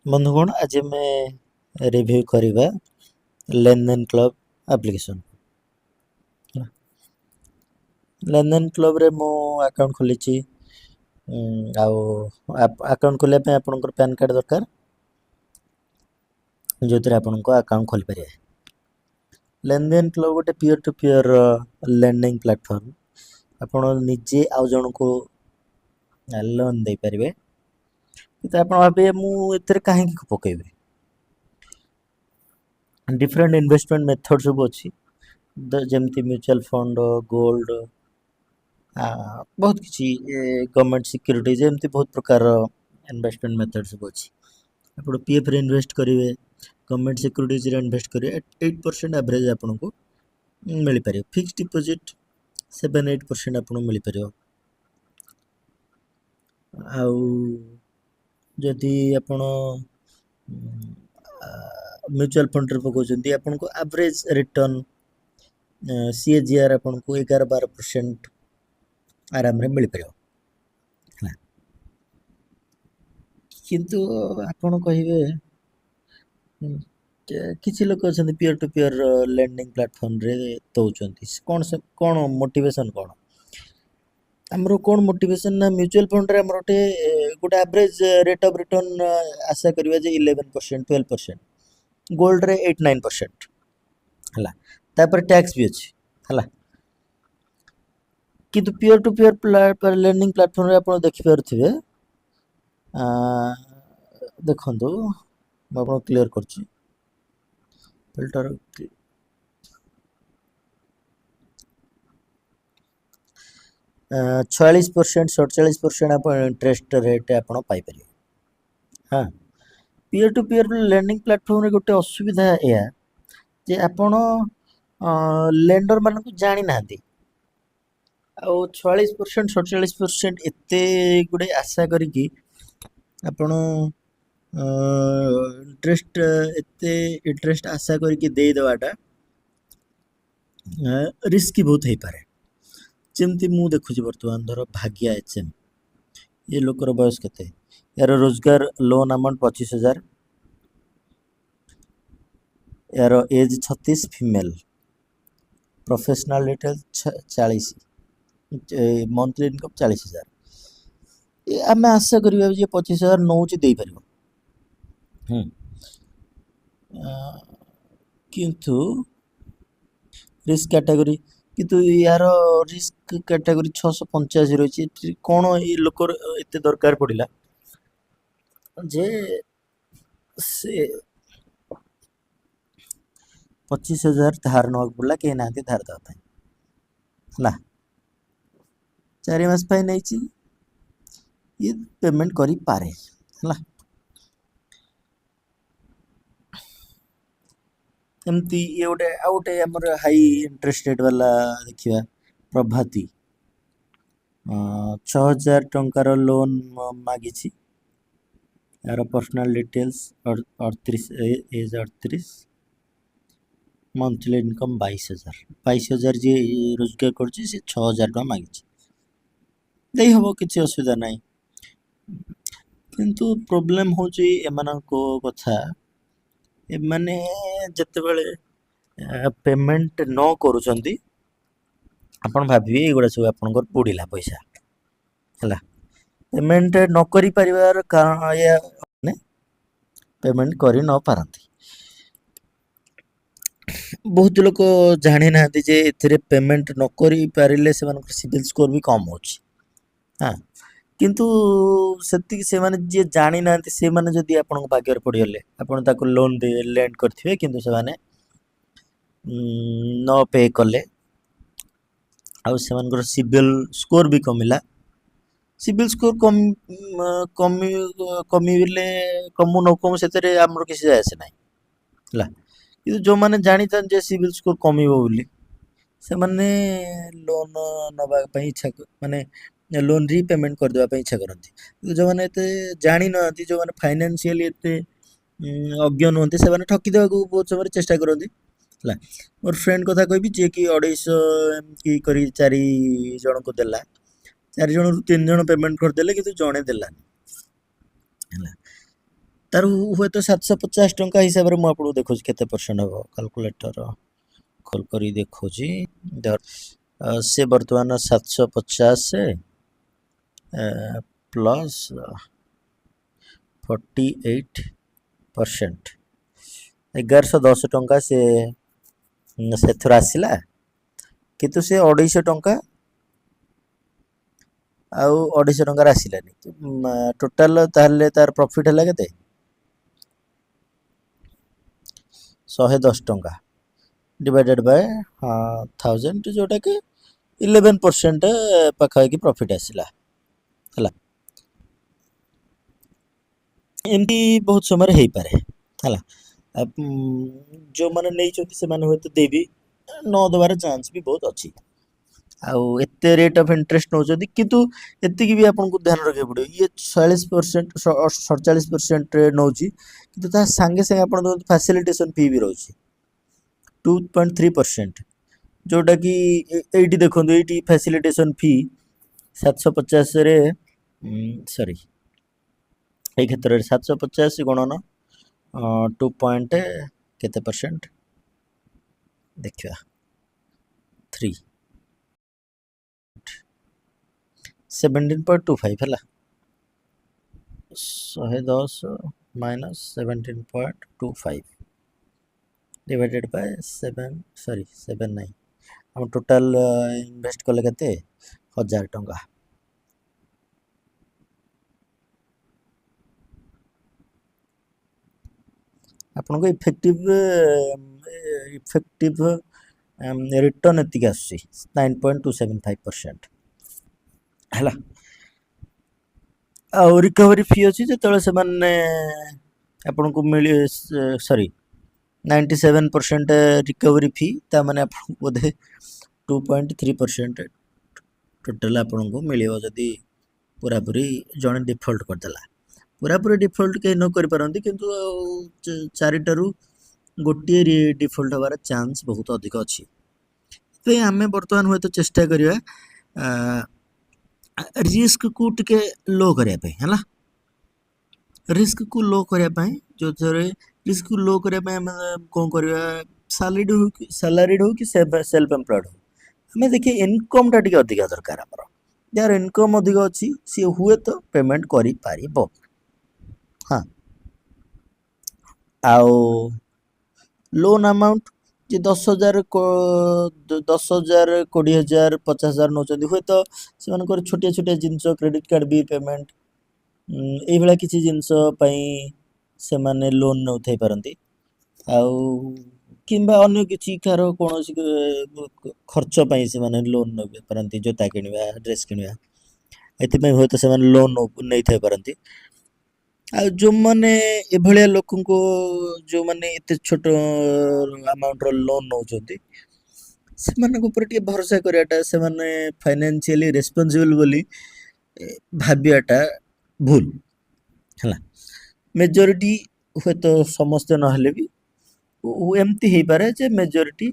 ବନ୍ଧୁଗଣ ଆଜି ଆମେ ରିଭ୍ୟୁ କରିବା ଲେନଦେନ କ୍ଲବ ଆପ୍ଲିକେସନ। ଲେନଦେନ କ୍ଲବରେ ମୁଁ ଆକାଉଣ୍ଟ ଖୋଲିଛି। ଆଉ ଆକାଉଣ୍ଟ ଖୋଲିବା ପାଇଁ ଆପଣଙ୍କର ପ୍ୟାନ୍ କାର୍ଡ଼ ଦରକାର, ଯେଉଁଥିରେ ଆପଣଙ୍କ ଆକାଉଣ୍ଟ ଖୋଲିପାରିବେ। ଲେନଦେନ କ୍ଲବ ଗୋଟେ peer to peer lending platform. ଆପଣ ନିଜେ ଆଉ ଜଣଙ୍କୁ ଲୋନ୍ ଦେଇପାରିବେ। କିନ୍ତୁ ଆପଣ ଭାବିବେ ମୁଁ ଏଥିରେ କାହିଁକି ପକେଇବି? ଡିଫରେଣ୍ଟ ଇନଭେଷ୍ଟମେଣ୍ଟ ମେଥଡ଼ ସବୁ ଅଛି, ଯେମିତି ମ୍ୟୁଚୁଆଲ ଫଣ୍ଡ, ଗୋଲ୍ଡ, ବହୁତ କିଛି ଗଭର୍ଣ୍ଣମେଣ୍ଟ ସିକ୍ୟୁରିଟିଜ, ଏମିତି ବହୁତ ପ୍ରକାର ଇନଭେଷ୍ଟମେଣ୍ଟ ମେଥଡ଼ ସବୁ ଅଛି। ଆପଣ ପିଏଫ୍ରେ ଇନଭେଷ୍ଟ କରିବେ, ଗଭର୍ଣ୍ଣମେଣ୍ଟ ସିକ୍ୟୁରିଟିଜରେ ଇନଭେଷ୍ଟ କରିବେ, 8% ଆଭରେଜ ଆପଣଙ୍କୁ ମିଳିପାରିବ। ଫିକ୍ସ ଡିପୋଜିଟ୍ 7-8% ଆପଣଙ୍କୁ ମିଳିପାରିବ। ଆଉ ଯଦି ଆପଣ ମ୍ୟୁଚୁଆଲ ଫଣ୍ଡରେ ପକାଉଛନ୍ତି, ଆପଣଙ୍କୁ ଆଭରେଜ ରିଟର୍ନ CAGR ଆପଣଙ୍କୁ 11-12% ଆରାମରେ ମିଳିପାରିବ। କିନ୍ତୁ ଆପଣ କହିବେ କିଛି ଲୋକ ଅଛନ୍ତି ପିଅର ଟୁ ପିଅର ଲେଣ୍ଡିଂ ପ୍ଲାଟଫର୍ମରେ ଦେଉଛନ୍ତି, କ'ଣ ମୋଟିଭେସନ୍ କ'ଣ? ଆମର କ'ଣ ମୋଟିଭେସନ୍ ନା, ମ୍ୟୁଚୁଆଲ ଫଣ୍ଡରେ ଆମର ଗୋଟେ ଆଭରେଜ ରେଟ୍ ଅଫ୍ ରିଟର୍ନ ଆଶା କରିବା ଯେ 11%-12%, ଗୋଲ୍ଡରେ 8-9% ହେଲା। ତାପରେ ଟ୍ୟାକ୍ସ ବି ଅଛି ହେଲା। କିନ୍ତୁ ପିଅର ଟୁ ପିଅର ଲେଣ୍ଡିଂ ପ୍ଲାଟଫର୍ମରେ ଆପଣ ଦେଖିପାରୁଥିବେ, ଦେଖନ୍ତୁ ମୁଁ ଆପଣଙ୍କୁ କ୍ଲିୟର କରୁଛି। ଫିଲ୍ଟର 46-47% ଆପଣ ଇଣ୍ଟରେଷ୍ଟ ରେଟ୍ ଆପଣ ପାଇପାରିବେ। ହଁ, ପିଅର ଟୁ ପିଅର ଲେଣ୍ଡିଂ ପ୍ଲାଟଫର୍ମରେ ଗୋଟେ ଅସୁବିଧା ଏଇଆ ଯେ ଆପଣ ଲେଣ୍ଡର ମାନଙ୍କୁ ଜାଣିନାହାନ୍ତି। ଆଉ 46-47% ଏତେ ଗୁଡ଼େ ଆଶା କରିକି ଆପଣ ଏତେ ଇଣ୍ଟରେଷ୍ଟ ଆଶା କରିକି ଦେଇଦେବାଟା ରିସ୍କି ବହୁତ ହେଇପାରେ। ଯେମିତି ମୁଁ ଦେଖୁଛି ବର୍ତ୍ତମାନ, ଧର ଭାଗ୍ୟା HM, ଏ ଲୋକର ବୟସ କେତେ? यार रोजगार लोन अमाउंट 25,000, यार age 36, female, professional detail 40, monthly income 40,000। आम आशा करा 25,000 नौ देपर किंतु रिस्क कैटेगरी, किंतु यार रिस्क कैटेगरी 685 रही। कौन ये लोकर एत दरकार पड़ा जे से 25,000 धार ना पड़ा, कहीं ना धार देवाई है 4 मास नहीं ये पेमेंट करी पारे है। एमती ये गोटे आ गोटे आमर हाई इंटरेस्ट रेट वाला देखिए, प्रभाती 6,000 टंकार लोन मागी, यार personal details 38, age 38, monthly income 22,000 जी रोजगार कर 6,000 टका मागी दे हम, किसी असुविधा ना। किंतु प्रोब्लेम हूँ एमानको कथा, एमाने जितेबाला पेमेंट न करुँच आपण भाविए एगुड़ा सब आप बुड़ीला पैसा है। पेमेंट न करि परिवार कारण या पेमेंट करि न पारती। बहुत लोग जानी ना जे एथिरे पेमेंट न करि पारिले से सिविल स्कोर भी कम हो। हाँ, किंतु सेति से माने जे जानी ना से माने जदि आपन भाग्य पड़गले आपन ताको लोन दे लैंड करथिबे, किंतु से माने न पे कले आउ से मानकर सिविल स्कोर भी कमिला। सिविल स्कोर कमिले कमु न कमु से आमर किसी जाए से ना है। कि जो मैंने जानी था जे सिविल स्कोर कमिबो बोली, से माने लोन नबा इच्छा माने लोन रीपेमेंट कर देबा इच्छा करती। जो मैंने जानी ना, जो मैंने फाइनेंशियली एते अज्ञ नुहति, से माने ठकी देबा बहुत समय चेष्टा करती है। मोर फ्रेंड कथा कहबी जे कि 250 करी 4 जन को देला, 4 जन 3 जन पेमेंट करदे, कि जड़े देलानी है। तार हुए तो 750 टंका हिसाब से मुझे देखो केते परसेंट हम कैलकुलेटर खोल कर देखो से बर्तमान 750 प्लस 48% 1110 टंका से आसला किंतु से 250 टंका आउ 250 टंका आसलानी टोटाल ताहले तार प्रॉफिट है केते 110 टंका डिवाइडेड बाय 1000 जोटा कि 11% पाखापाखि प्रॉफिट आसला है एमती बहुत समय हो पारे है जो मैंने नहीं से हुए तो देवी न देवार चांस भी बहुत अच्छी आउ एते रेट ऑफ इंटरेस्ट नौ किंतु एति भी आपको ध्यान रखा पड़ो ये 40% 47% नौ कि सागे सागे आप फैसिलिटेशन फी भी रोचे 2.3% जोटा कि ये देखो ये फैसिलिटेशन फी 750 सॉरी ये क्षेत्र में 750 गुणन 2 पॉइंट केते परसेंट देखा 3 17.25 है 110 माइनस 17.25 डिवाइडेड बाय 7 सॉरी 7 नहीं हम टोटाल इन्वेस्ट कले केते 1000 टंका आपन को इफेक्टिव रिटर्न एतिक आसी 9.275% है आ रिकवरी फी अच्छी जो से आपन को मिले सॉरी 97% रिकवरी फी ता माने आपन बोधे 2.3% टोटल आपन को मिले जदि पूरा पूरी जने डिफॉल्ट करदेला पूरा पूरी डिफॉल्ट कहीं न कर पारंती किंतु चारिटारू गोटे डिफॉल्ट हबार चांस बहुत अधिक अच्छी तो आम बर्तमान हुए तो चेष्टा करिया रिस्क को टिके लो करने है रिस्क को लो करने जो रिस्क को लो करने कौन करवा सैलरीड हो कि सेल्फ एम्प्लॉयड हो हमें देखिए इनकम टा टिके अधिक दरकार आमर यार इनकम अधिक अच्छी सी हुए तो पेमेंट करि पारिबो हाँ आओ लोन अमाउंट जे 10,000 10,000 20,000 50,000 नौ हुए तो से छोटिया छोटिया जिनस क्रेडिट कार्ड भी पेमेंट ये भाया किसी जिनस से माने लोन न उठाई पारती आउ किंबा अन्य किसी कार कौन खर्च पाई से माने लोन न पारती जोता किणवा ड्रेस किणवा ये हुए तो से लोन नहीं थे पारती आ जो माने एभलिया लोक को जो माने एते छोट अमाउंट रो लोन नौचंती सेमान ऊपर टे भरोसा करियाटा से माने फाइनेंशियली रेस्पोंसिबल बोली भाबियाटा भूल हला मेजॉरिटी हुए तो समस्त न हले भी एमती हो पारे जे मेजॉरिटी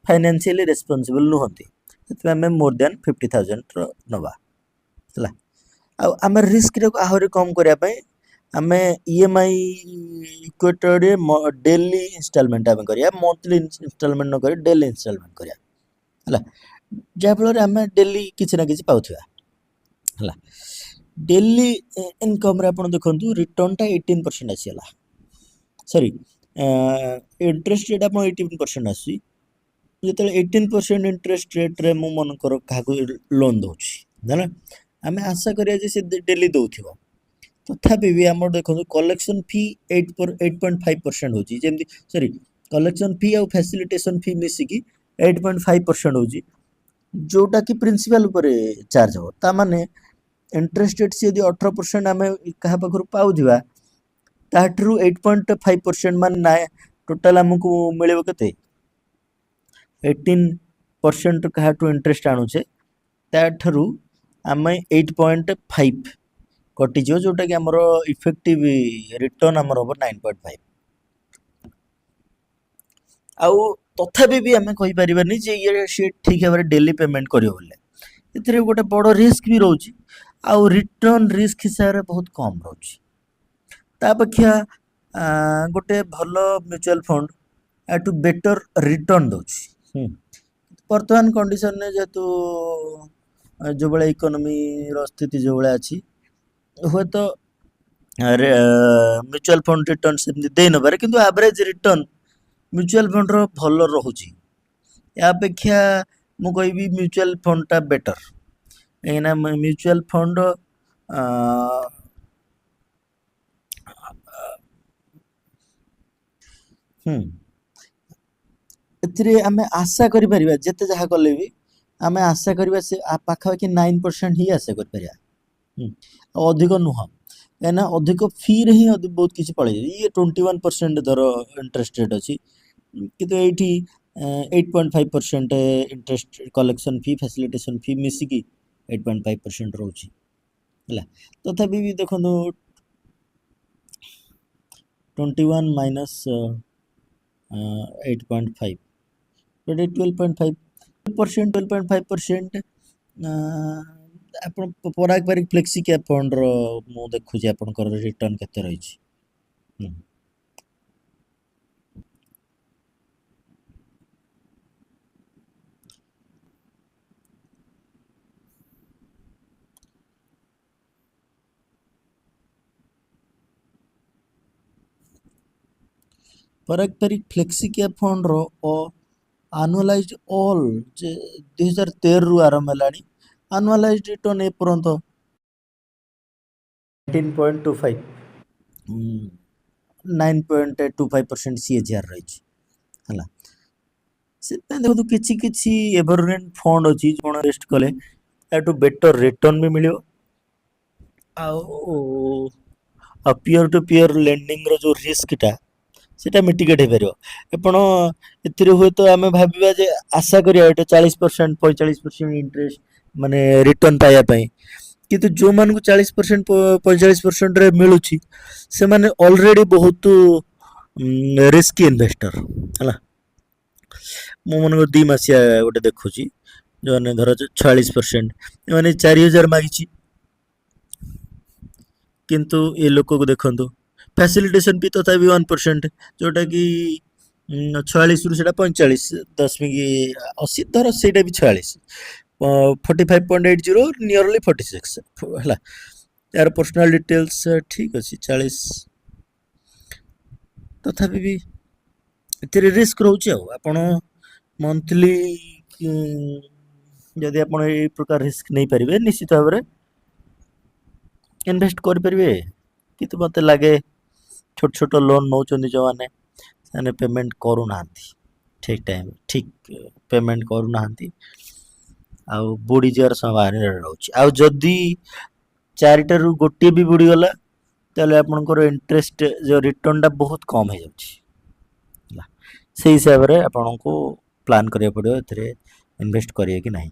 फाइनेंशियली रेस्पोंसिबल नुहंती सेतबे हमें मोर देन 50,000 रो नबा हला आ हमर रिस्क रे आहुरी कम करिया पई आम ईएमआई इक्वेटेड डेली इनस्टॉलमेंट आम करिया मंथली इनस्टॉलमेंट न कर डेली इनस्टॉलमेंट करिया हला जहाँफल आम डेली किसी ना किसी पाउथिबा हला डेली इनकम रे आपण देखंतु रिटर्न टा 18% आसीला सॉरी इंटरेस्ट रेट आपण 18% आसी जेतले 18% इंटरेस्ट रेट रे मु मन कर काकू लोन दोछि हला आम आशा करिया जे से डेली दोथिबो तथापि भी आम देखो कलेक्शन फी 8.5% हो सॉरी कलेक्शन फी आउ फैसिलिटेशन फी मिसिकी 8.5% हो जोटा कि प्रिंसिपल चार्ज हो ता माने इंटरेस्ट रेट सी यदि 18% आम क्या पाखु पाऊा ताठू 8.5% मान ना टोटाल आमको मिले के 18% क्या इंटरेस्ट आणुचे ताठू आम 8.5 कटिज जोटा कि आमर इफेक्टिव रिटर्न आमर हम 9.5 आउ तथापि भी आम कहीपरि जे ये सी ठीक भाव डेली पेमेंट कर गोटे बड़ रिस्क भी रोच आउ रिटर्न रिस्क हिसाब से बहुत कम रोच तापेक्षा ଗୋଟେ ଭଲ ମ୍ୟୁଚୁଆଲ୍ ଫଣ୍ଡ ୟାଠୁ ବେଟର୍ ରିଟର୍ନ ଦେଉଛି। ବର୍ତ୍ତମାନ କଣ୍ଡିସନରେ ଯେହେତୁ ଯେଉଁଭଳିଆ ଇକୋନୋମିର ସ୍ଥିତି ଯେଉଁଭଳିଆ ଅଛି, ହୁଏତ ମ୍ୟୁଚୁଆଲ୍ ଫଣ୍ଡ ରିଟର୍ନ ସେମିତି ଦେଇନପାରେ, କିନ୍ତୁ ଆଭରେଜ୍ ରିଟର୍ନ ମ୍ୟୁଚୁଆଲ୍ ଫଣ୍ଡର ଭଲ ରହୁଛି। ୟା ଅପେକ୍ଷା ମୁଁ କହିବି ମ୍ୟୁଚୁଆଲ୍ ଫଣ୍ଡଟା ବେଟର୍, କାହିଁକିନା ମ୍ୟୁଚୁଆଲ୍ ଫଣ୍ଡ ଏଥିରେ ଆମେ ଆଶା କରିପାରିବା, ଯେତେ ଯାହା କଲେ ବି ଆମେ ଆଶା କରିବା ସେ ପାଖାପାଖି 9% ହିଁ ଆଶା କରିପାରିବା, ଆଉ ଅଧିକ ନୁହଁ, କାହିଁକିନା ଅଧିକ ଫିରେ ହିଁ ବହୁତ କିଛି ପଳେଇଯାଏ। ଇଏ 21% ଧର ଇଣ୍ଟରେଷ୍ଟ ରେଟ୍ ଅଛି, କିନ୍ତୁ ଏଇଠି 8.5% interest collection fee, facilitation fee ମିଶିକି 8.5% ରହୁଛି ହେଲା। ତଥାପି ବି ଦେଖନ୍ତୁ 21 ମାଇନସ୍ 8.5 12.5% ଆପଣ ପରାଗପାରିକ ଫ୍ଲେକ୍ସି କ୍ୟାପ୍ ଫଣ୍ଡର ମୁଁ ଦେଖୁଛି ଆପଣଙ୍କର ରିଟର୍ନ କେତେ ରହିଛି। ପରାଗପାରିକ ଫ୍ଲେକ୍ସି କ୍ୟାପ୍ ଫଣ୍ଡର ଆନୁଆଲାଇଜ୍ ଅଲ୍ ଯେ 2013ରୁ ଆରମ୍ଭ ହେଲାଣି, ଆନୁଆଲାଇଜ୍ ରିଟର୍ନ ଏପର୍ଯ୍ୟନ୍ତ 19.25 9.25% CAGR ରହିଛି ହେଲା। ସେଥିପାଇଁ ଦେଖନ୍ତୁ କିଛି କିଛି ଏଭରଗ୍ରୀନ୍ ଫଣ୍ଡ ଅଛି ଆପଣ ଇନଭେଷ୍ଟ କଲେ ତାଠୁ ବେଟର ରିଟର୍ନ ବି ମିଳିବ, ଆଉ ପିଅର ଟୁ ପିଅର ଲେଣ୍ଡିଙ୍ଗର ଯେଉଁ ରିସ୍କଟା ସେଇଟା ମିଟିଗେଟ୍ ହେଇପାରିବ। ଆପଣ ଏଥିରେ ହୁଏତ ଆମେ ଭାବିବା ଯେ ଆଶା କରିବା ଏଇଟା 40% 45% ଇଣ୍ଟରେଷ୍ଟ ମାନେ ରିଟର୍ନ ପାଇବା ପାଇଁ, କିନ୍ତୁ ଯେଉଁମାନଙ୍କୁ 40% 45%ରେ ମିଳୁଛି ସେମାନେ ଅଲରେଡ଼ି ବହୁତ ରିସ୍କି ଇନଭେଷ୍ଟର ହେଲା। ମୁଁ ମନେକର 2 ମାସିଆ ଗୋଟେ ଦେଖୁଛି, ଯେଉଁମାନେ ଧର 46%, ଏମାନେ 4000 ମାଗିଛି, କିନ୍ତୁ ଏ ଲୋକକୁ ଦେଖନ୍ତୁ ଫ୍ୟାସିଲିଟେସନ୍ ବି ତଥାପି 1%, ଯେଉଁଟାକି 46ରୁ ସେଇଟା 45.80 ଧର ସେଇଟା ବି 46, 45.80 ନିୟରଲି 46 ହେଲା। यार पर्सनाल डिटेल्स ठीक अच्छे 40, तथापि भी एथिरे रिस्क रोचे आपण मंथली जदि आपण ए प्रकार रिस्क नहीं पारिबे निश्चित भाव में इन्वेस्ट कर पारिबे। किंतु मते लगे छोट छोट लोन नौचंदी जो माने साने पेमेंट करू नांती ठीक टाइम ठीक पेमेंट करू नांती आउ बुड़ी जार संभावना रहउची। आउ जदी चारिटारू गोटे भी बुड़ी गला ताले आपनकर इंटरेस्ट जो रिटर्न टा बहुत कम हो जाउची, से हिसाब रे आपनको प्लान करिया पड़ियो एथिरे इन्वेस्ट करिए कि नहीं।